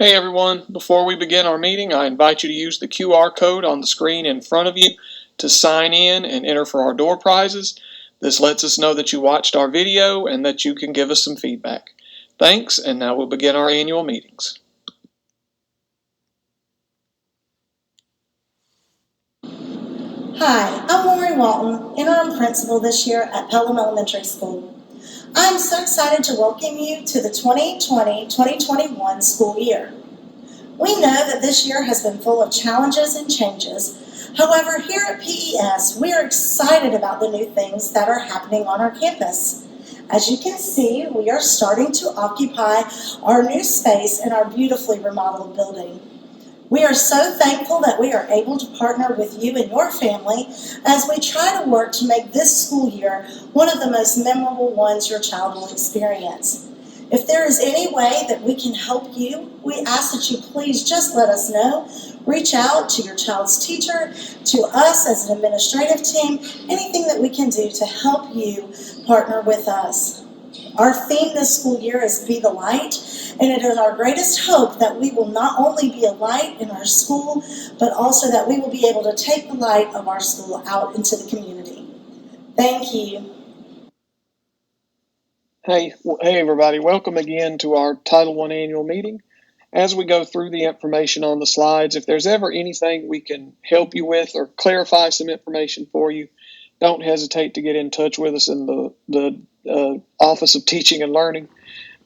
Hey everyone, before we begin our meeting, I invite you to use the QR code on the screen in front of you to sign in and enter for our door prizes. This lets us know that you watched our video and that you can give us some feedback. Thanks, and now we'll begin our annual meetings. Hi, I'm Lori Walton, interim principal this year at Pelham Elementary School. I'm so excited to welcome you to the 2020-2021 school year. We know that this year has been full of challenges and changes. However, here at PES, we are excited about the new things that are happening on our campus. As you can see, we are starting to occupy our new space in our beautifully remodeled building. We are so thankful that we are able to partner with you and your family as we try to work to make this school year one of the most memorable ones your child will experience. If there is any way that we can help you, we ask that you please just let us know. Reach out to your child's teacher, to us as an administrative team, anything that we can do to help you partner with us. Our theme this school year is Be the Light, and it is our greatest hope that we will not only be a light in our school, but also that we will be able to take the light of our school out into the community. Thank you. Hey everybody, welcome again to our Title I annual meeting. As we go through the information on the slides, if there's ever anything we can help you with or clarify some information for you, don't hesitate to get in touch with us in the Office of Teaching and Learning.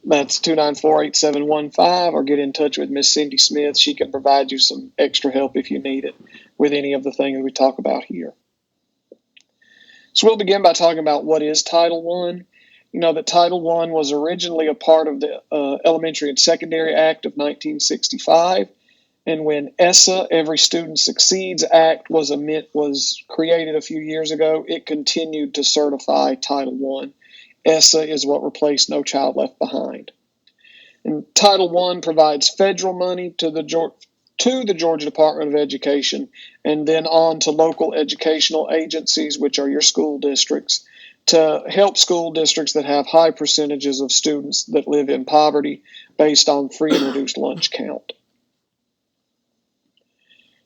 That's 294-8715, or get in touch with Miss Cindy Smith. She can provide you some extra help if you need it with any of the things we talk about here. So we'll begin by talking about what is Title I. You know that Title I was originally a part of the Elementary and Secondary Act of 1965. And when ESSA, Every Student Succeeds Act, was created a few years ago, it continued to certify Title I. ESSA is what replaced No Child Left Behind. And Title I provides federal money to the Georgia Department of Education and then on to local educational agencies, which are your school districts, to help school districts that have high percentages of students that live in poverty based on free and reduced lunch count.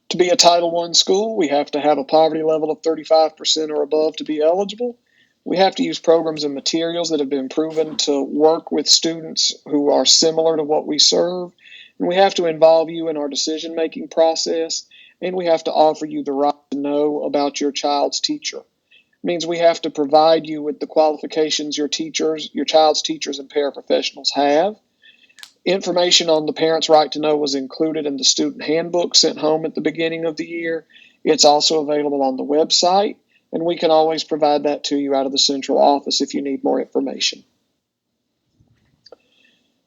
To be a Title I school, we have to have a poverty level of 35% or above to be eligible. We have to use programs and materials that have been proven to work with students who are similar to what we serve. And we have to involve you in our decision-making process. And we have to offer you the right to know about your child's teacher. It means we have to provide you with the qualifications your child's teachers and paraprofessionals have. Information on the parent's right to know was included in the student handbook sent home at the beginning of the year. It's also available on the website, and we can always provide that to you out of the central office if you need more information.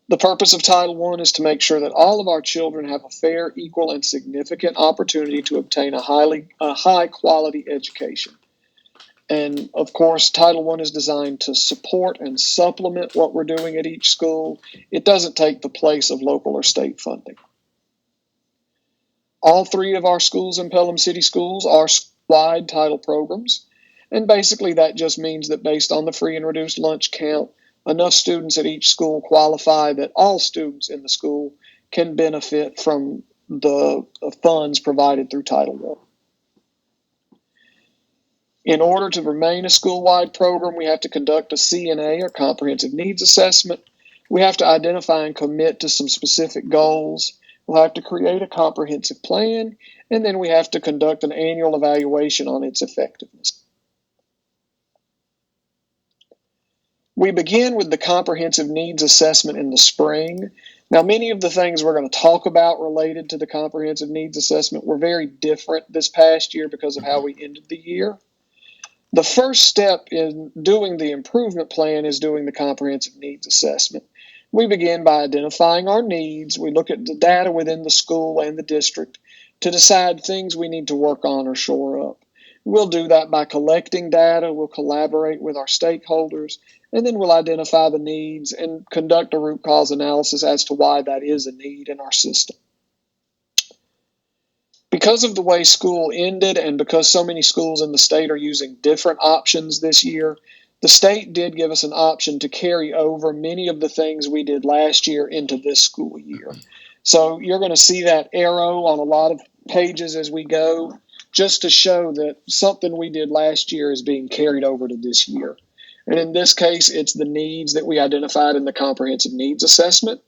The purpose of Title I is to make sure that all of our children have a fair, equal, and significant opportunity to obtain a high-quality education. And of course, Title I is designed to support and supplement what we're doing at each school. It doesn't take the place of local or state funding. All three of our schools in Pelham City Schools are schoolwide title programs. And basically that just means that based on the free and reduced lunch count, enough students at each school qualify that all students in the school can benefit from the funds provided through Title I. In order to remain a school-wide program, we have to conduct a CNA, or Comprehensive Needs Assessment. We have to identify and commit to some specific goals. We'll have to create a comprehensive plan, and then we have to conduct an annual evaluation on its effectiveness. We begin with the Comprehensive Needs Assessment in the spring. Now, many of the things we're going to talk about related to the Comprehensive Needs Assessment were very different this past year because of how we ended the year. The first step in doing the improvement plan is doing the comprehensive needs assessment. We begin by identifying our needs. We look at the data within the school and the district to decide things we need to work on or shore up. We'll do that by collecting data. We'll collaborate with our stakeholders, and then we'll identify the needs and conduct a root cause analysis as to why that is a need in our system. Because of the way school ended and because so many schools in the state are using different options this year, the state did give us an option to carry over many of the things we did last year into this school year. So you're going to see that arrow on a lot of pages as we go, just to show that something we did last year is being carried over to this year. And in this case, it's the needs that we identified in the comprehensive needs assessment.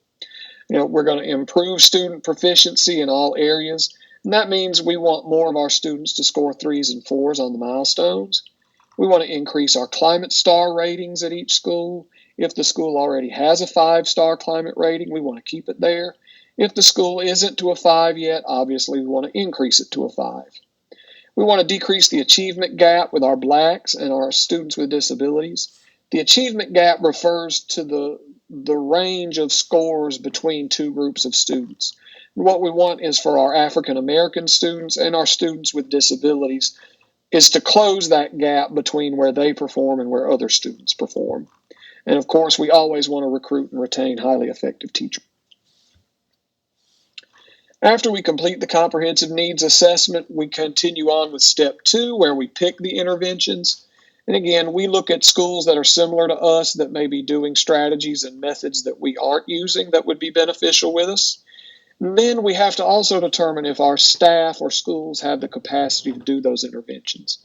We're going to improve student proficiency in all areas. And that means we want more of our students to score 3s and 4s on the milestones. We want to increase our climate star ratings at each school. If the school already has a 5-star climate rating, we want to keep it there. If the school isn't to a 5 yet, obviously we want to increase it to a 5. We want to decrease the achievement gap with our blacks and our students with disabilities. The achievement gap refers to the range of scores between two groups of students. What we want is for our African American students and our students with disabilities is to close that gap between where they perform and where other students perform. And of course, we always want to recruit and retain highly effective teachers. After we complete the comprehensive needs assessment, we continue on with step 2, where we pick the interventions. And again, we look at schools that are similar to us that may be doing strategies and methods that we aren't using that would be beneficial with us. And then we have to also determine if our staff or schools have the capacity to do those interventions.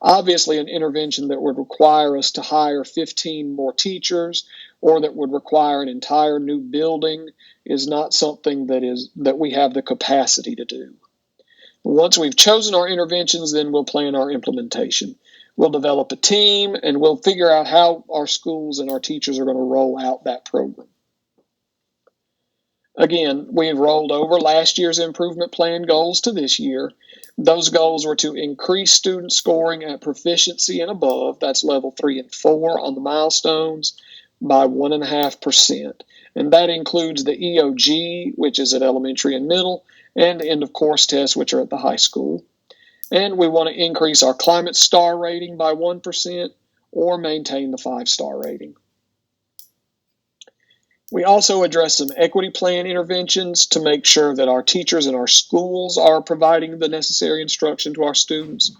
Obviously, an intervention that would require us to hire 15 more teachers or that would require an entire new building is not something that we have the capacity to do. Once we've chosen our interventions, then we'll plan our implementation. We'll develop a team and we'll figure out how our schools and our teachers are going to roll out that program. Again, we've rolled over last year's improvement plan goals to this year. Those goals were to increase student scoring at proficiency and above, that's level 3 and 4 on the milestones, by 1.5%. And that includes the EOG, which is at elementary and middle, and the end of course tests, which are at the high school. And we want to increase our climate star rating by 1% or maintain the 5-star rating. We also address some equity plan interventions to make sure that our teachers and our schools are providing the necessary instruction to our students.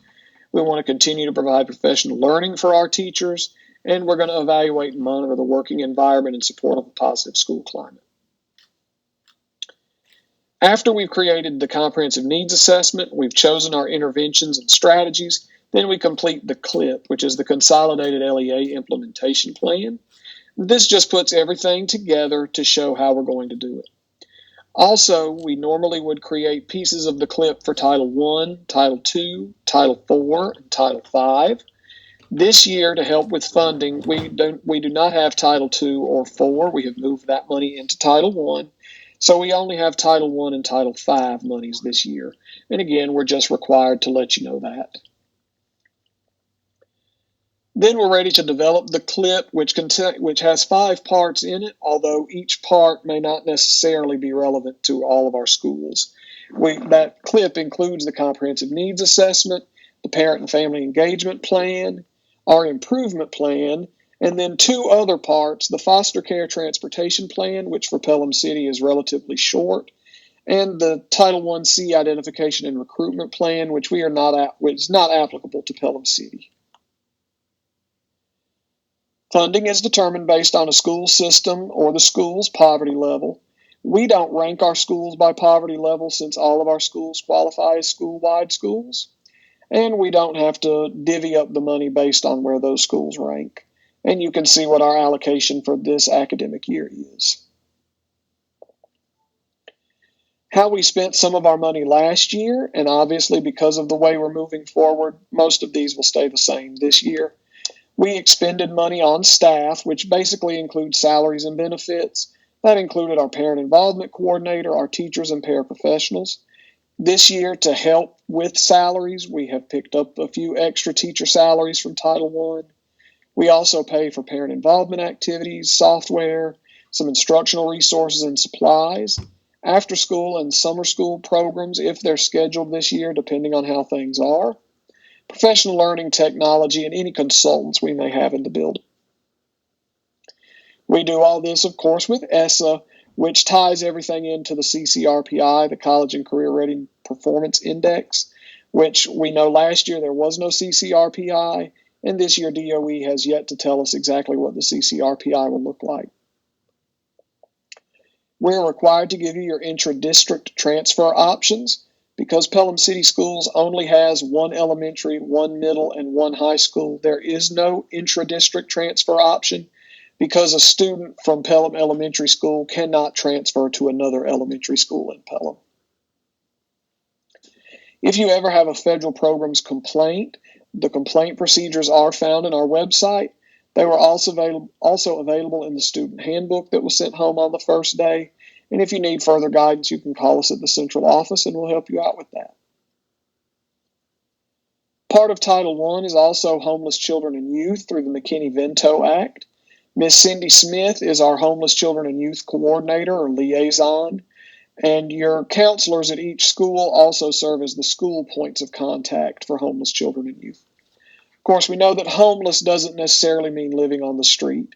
We want to continue to provide professional learning for our teachers, and we're going to evaluate and monitor the working environment in support of a positive school climate. After we've created the comprehensive needs assessment, we've chosen our interventions and strategies, then we complete the CLIP, which is the Consolidated LEA Implementation Plan. This just puts everything together to show how we're going to do it. Also, we normally would create pieces of the CLIP for Title I, Title II, Title IV, and Title V. This year, to help with funding, we do not have Title II or IV. We have moved that money into Title I. So we only have Title I and Title V monies this year. And again, we're just required to let you know that. Then we're ready to develop the CLIP, which has 5 parts in it, although each part may not necessarily be relevant to all of our schools. That CLIP includes the comprehensive needs assessment, the parent and family engagement plan, our improvement plan, and then 2 other parts, the foster care transportation plan, which for Pelham City is relatively short, and the Title I-C identification and recruitment plan, which is not applicable to Pelham City. Funding is determined based on a school system or the school's poverty level. We don't rank our schools by poverty level since all of our schools qualify as school-wide schools. And we don't have to divvy up the money based on where those schools rank. And you can see what our allocation for this academic year is. How we spent some of our money last year, and obviously because of the way we're moving forward, most of these will stay the same this year. We expended money on staff, which basically includes salaries and benefits. That included our parent involvement coordinator, our teachers and paraprofessionals. This year, to help with salaries, we have picked up a few extra teacher salaries from Title I. We also pay for parent involvement activities, software, some instructional resources and supplies, after school and summer school programs if they're scheduled this year, depending on how things are, professional learning technology, and any consultants we may have in the building. We do all this, of course, with ESSA, which ties everything into the CCRPI, the College and Career Ready Performance Index, which we know last year there was no CCRPI, and this year DOE has yet to tell us exactly what the CCRPI will look like. We're required to give you your intra-district transfer options. Because Pelham City Schools only has one elementary, one middle, and one high school, there is no intra-district transfer option because a student from Pelham Elementary School cannot transfer to another elementary school in Pelham. If you ever have a federal programs complaint, the complaint procedures are found on our website. They were also available in the student handbook that was sent home on the first day. And if you need further guidance, you can call us at the central office and we'll help you out with that. Part of Title I is also homeless children and youth through the McKinney-Vento Act. Miss Cindy Smith is our homeless children and youth coordinator or liaison, and your counselors at each school also serve as the school points of contact for homeless children and youth. Of course, we know that homeless doesn't necessarily mean living on the street.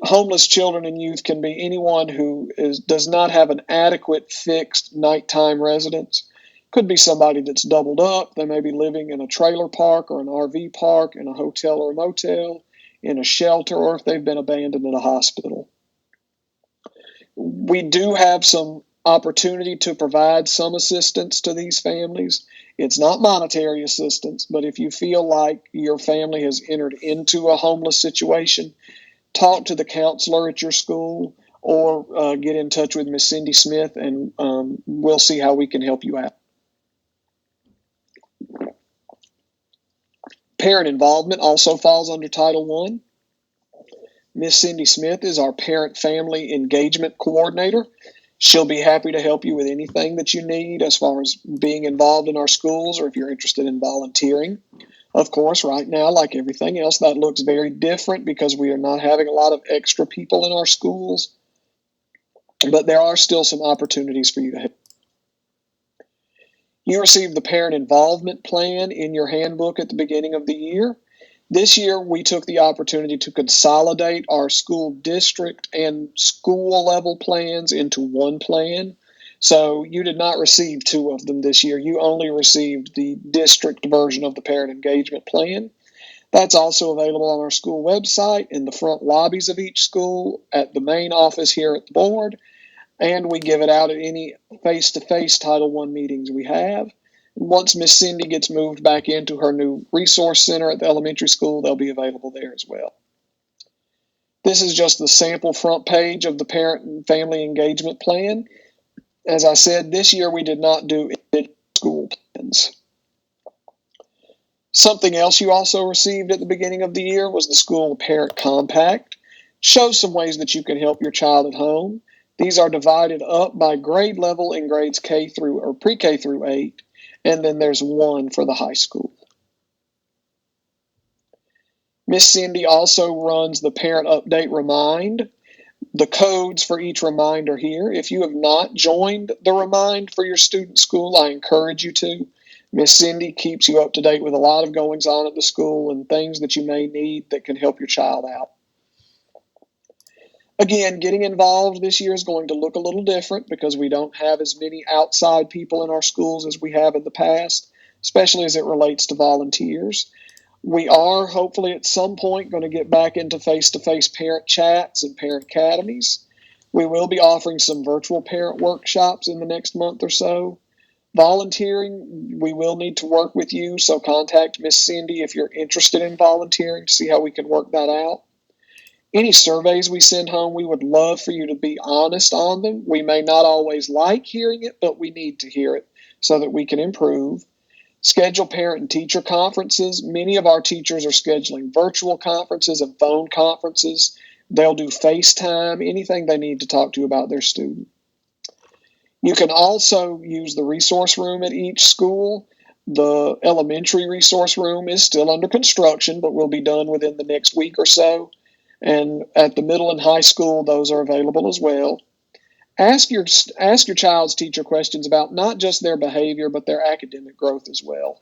Homeless children and youth can be anyone who does not have an adequate fixed nighttime residence. Could be somebody that's doubled up. They may be living in a trailer park or an RV park, in a hotel or a motel, in a shelter, or if they've been abandoned at a hospital. We do have some opportunity to provide some assistance to these families. It's not monetary assistance, but if you feel like your family has entered into a homeless situation, talk to the counselor at your school or get in touch with Miss Cindy Smith and we'll see how we can help you out. Parent involvement also falls under Title I. Miss Cindy Smith is our parent family engagement coordinator. She'll be happy to help you with anything that you need as far as being involved in our schools or if you're interested in volunteering. Of course, right now, like everything else, that looks very different because we are not having a lot of extra people in our schools. But there are still some opportunities for you to help. You received the parent involvement plan in your handbook at the beginning of the year. This year, we took the opportunity to consolidate our school district and school level plans into one plan. So you did not receive two of them this year. You only received the district version of the parent engagement plan. That's also available on our school website, in the front lobbies of each school, at the main office here at the board, and we give it out at any face-to-face Title I meetings we have. Once Miss Cindy gets moved back into her new resource center at the elementary school, they'll be available there as well. This is just the sample front page of the parent and family engagement plan. As I said, this year we did not do school plans. Something else you also received at the beginning of the year was the School Parent Compact. Shows some ways that you can help your child at home. These are divided up by grade level in grades K through or pre-K through 8, and then there's one for the high school. Miss Cindy also runs the Parent Update Remind. The codes for each remind are here. If you have not joined the Remind for your student school, I encourage you to. Miss Cindy keeps you up to date with a lot of goings on at the school and things that you may need that can help your child out. Again, getting involved this year is going to look a little different because we don't have as many outside people in our schools as we have in the past, especially as it relates to volunteers. We are hopefully at some point going to get back into face-to-face parent chats and parent academies. We will be offering some virtual parent workshops in the next month or so. Volunteering, we will need to work with you, so contact Miss Cindy if you're interested in volunteering to see how we can work that out. Any surveys we send home, we would love for you to be honest on them. We may not always like hearing it, but we need to hear it so that we can improve. Schedule parent and teacher conferences. Many of our teachers are scheduling virtual conferences and phone conferences. They'll do FaceTime, anything they need to talk to you about their student. You can also use the resource room at each school. The elementary resource room is still under construction, but will be done within the next week or so. And at the middle and high school, those are available as well. Ask your child's teacher questions about not just their behavior, but their academic growth as well.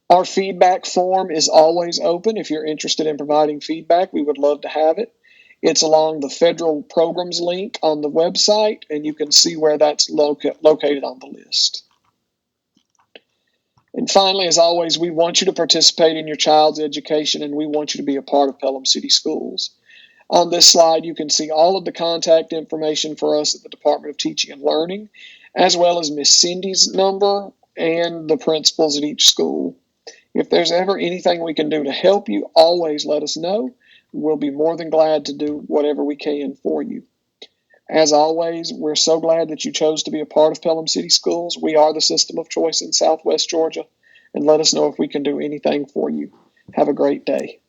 Our feedback form is always open. If you're interested in providing feedback, we would love to have it. It's along the federal programs link on the website, and you can see where that's located on the list. And finally, as always, we want you to participate in your child's education, and we want you to be a part of Pelham City Schools. On this slide, you can see all of the contact information for us at the Department of Teaching and Learning, as well as Miss Cindy's number and the principals at each school. If there's ever anything we can do to help you, always let us know. We'll be more than glad to do whatever we can for you. As always, we're so glad that you chose to be a part of Pelham City Schools. We are the system of choice in Southwest Georgia, and let us know if we can do anything for you. Have a great day.